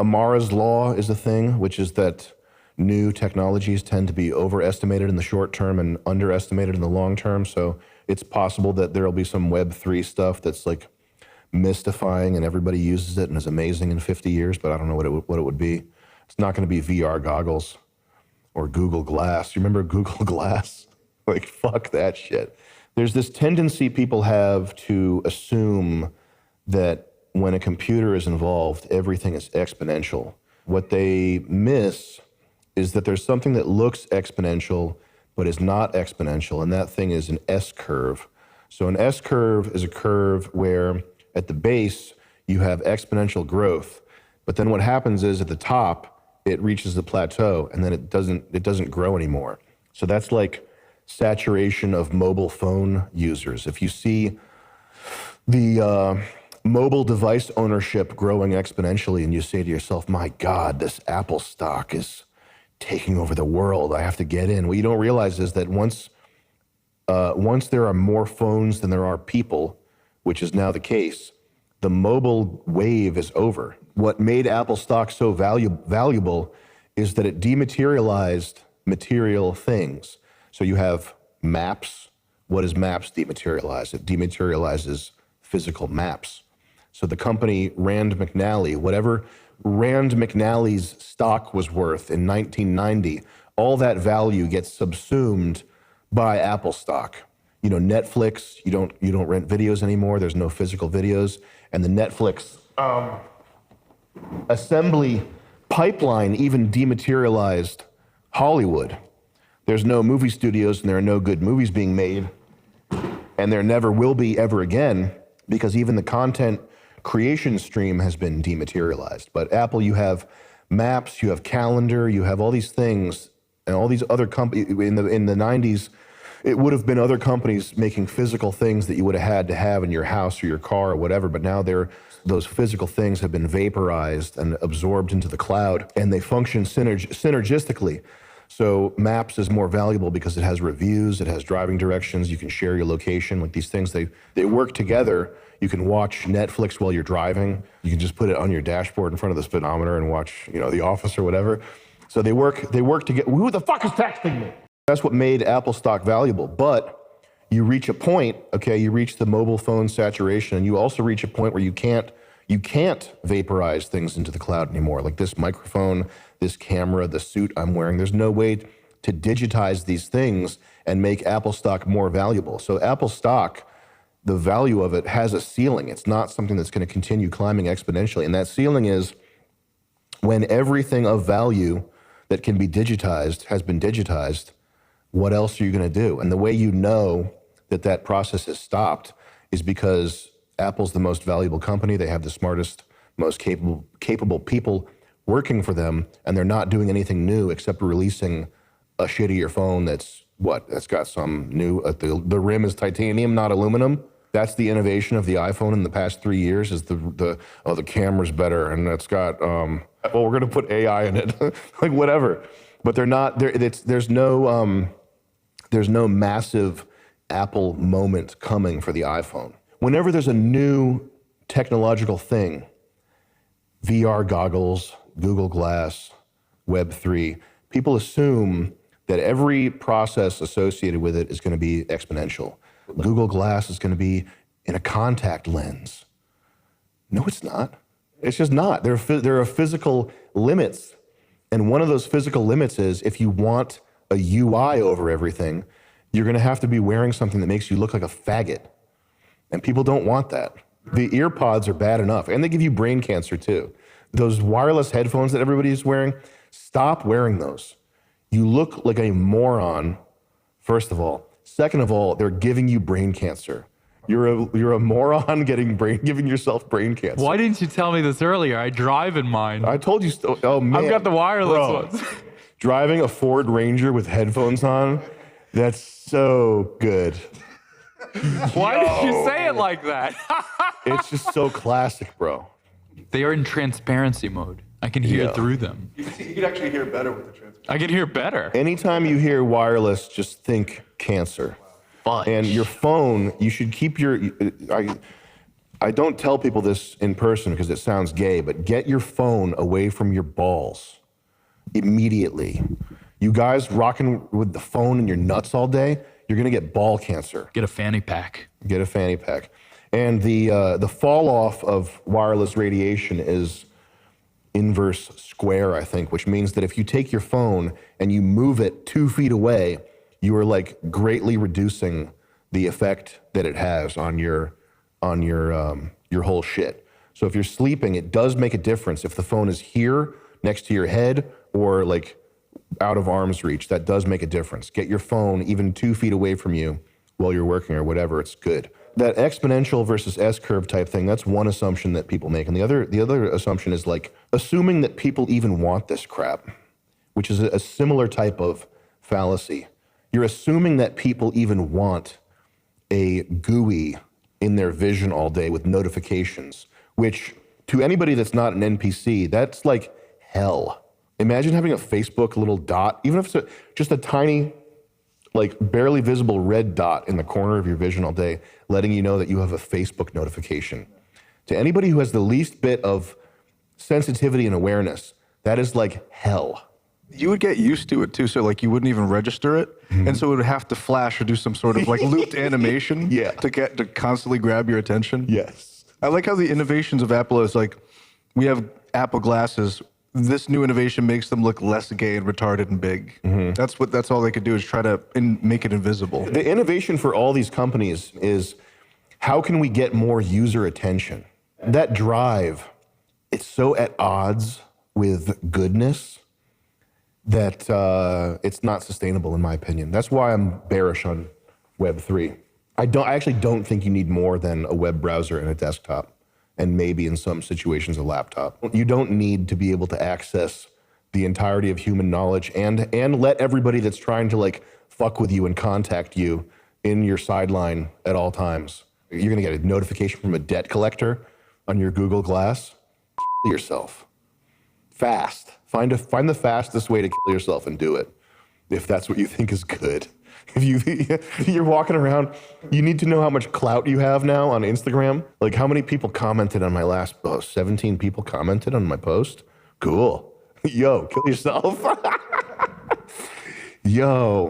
Amara's law is a thing, which is that new technologies tend to be overestimated in the short term and underestimated in the long term. So it's possible that there'll be some Web3 stuff that's like mystifying and everybody uses it and is amazing in 50 years, but I don't know what it would be. It's not going to be VR goggles or Google Glass. You remember Google Glass? Like, fuck that shit. There's this tendency people have to assume that when a computer is involved, everything is exponential. What they miss is that there's something that looks exponential but is not exponential, and that thing is an S-curve. So an S-curve is a curve where at the base you have exponential growth, but then what happens is at the top it reaches the plateau and then it doesn't grow anymore. So that's like saturation of mobile phone users. If you see the mobile device ownership growing exponentially and you say to yourself, my God, this Apple stock is taking over the world, I have to get in. What you don't realize is that once there are more phones than there are people, which is now the case, the mobile wave is over. What made Apple stock so valuable is that it dematerialized material things. So you have maps. What does maps dematerialize? It dematerializes physical maps. So the company Rand McNally, whatever Rand McNally's stock was worth in 1990, all that value gets subsumed by Apple stock. You know, Netflix, you don't rent videos anymore. There's no physical videos. And the Netflix assembly pipeline even dematerialized Hollywood. There's no movie studios and there are no good movies being made. And there never will be ever again because even the content creation stream has been dematerialized. But Apple, you have maps, you have calendar, you have all these things and all these other companies. In the 90s, it would have been other companies making physical things that you would have had to have in your house or your car or whatever, but now those physical things have been vaporized and absorbed into the cloud, and they function synergistically. So Maps is more valuable because it has reviews, it has driving directions, you can share your location, like these things, they work together. You can watch Netflix while you're driving. You can just put it on your dashboard in front of the speedometer and watch, The Office or whatever. So they work together. Who the fuck is texting me? That's what made Apple stock valuable. But you reach a point, okay, you reach the mobile phone saturation, and you also reach a point where you can't vaporize things into the cloud anymore. Like this microphone, this camera, the suit I'm wearing, there's no way to digitize these things and make Apple stock more valuable. So Apple stock, the value of it has a ceiling. It's not something that's going to continue climbing exponentially. And that ceiling is when everything of value that can be digitized has been digitized, what else are you going to do? And the way you know that process has stopped is because Apple's the most valuable company. They have the smartest, most capable people working for them, and they're not doing anything new except releasing a shittier phone that's got some new, the rim is titanium, not aluminum. That's the innovation of the iPhone in the past 3 years is the camera's better, and it's got, we're going to put AI in it, like whatever. But they're not, there's no massive Apple moment coming for the iPhone. Whenever there's a new technological thing, VR goggles, Google Glass, Web3, people assume that every process associated with it is going to be exponential. Google Glass is going to be in a contact lens. No, it's not. It's just not. There are physical limits. And one of those physical limits is if you want a UI over everything, you're going to have to be wearing something that makes you look like a faggot. And people don't want that. The ear pods are bad enough, and they give you brain cancer too. Those wireless headphones that everybody's wearing, stop wearing those. You look like a moron, first of all. Second of all, they're giving you brain cancer. You're a moron giving yourself brain cancer. Why didn't you tell me this earlier? I drive in mine. I told you. Oh man, I've got the wireless ones. Driving a Ford Ranger with headphones on, that's so good. Why did you say it like that? It's just so classic, bro. They are in transparency mode. I can hear through them. You can actually hear better with the transparency. I can hear better. Anytime you hear wireless, just think cancer. Fudge. And your phone, you should keep I don't tell people this in person because it sounds gay, but get your phone away from your balls immediately. You guys rocking with the phone in your nuts all day, you're gonna get ball cancer. Get a fanny pack. Get a fanny pack. And the fall off of wireless radiation is inverse square, I think, which means that if you take your phone and you move it 2 feet away, you are like greatly reducing the effect that it has on your whole shit. So if you're sleeping, it does make a difference if the phone is here next to your head or like out of arm's reach. That does make a difference. Get your phone even 2 feet away from you while you're working or whatever. It's good. That exponential versus S-curve type thing, that's one assumption that people make. And the other assumption is like assuming that people even want this crap, which is a similar type of fallacy. You're assuming that people even want a GUI in their vision all day with notifications, which to anybody that's not an NPC, that's like hell. Imagine having a Facebook little dot, even if it's just a tiny, like barely visible red dot in the corner of your vision all day, letting you know that you have a Facebook notification. To anybody who has the least bit of sensitivity and awareness, that is like hell. You would get used to it too, so like you wouldn't even register it, and so it would have to flash or do some sort of like looped animation to constantly grab your attention. Yes. I like how the innovations of Apple is like, we have Apple glasses. This new innovation makes them look less gay and retarded and big. That's all they could do is try to make it invisible. The innovation for all these companies is how can we get more user attention? That drive, it's so at odds with goodness that it's not sustainable in my opinion. That's why I'm bearish on Web3. I actually don't think you need more than a web browser and a desktop, and maybe in some situations a laptop. You don't need to be able to access the entirety of human knowledge and let everybody that's trying to like fuck with you and contact you in your sideline at all times. You're gonna get a notification from a debt collector on your Google Glass. Kill yourself. Fast. Find the fastest way to kill yourself and do it, if that's what you think is good. If you're walking around, you need to know how much clout you have now on Instagram. Like how many people commented on my last post? 17 people commented on my post? Cool. Yo, kill yourself. Yo.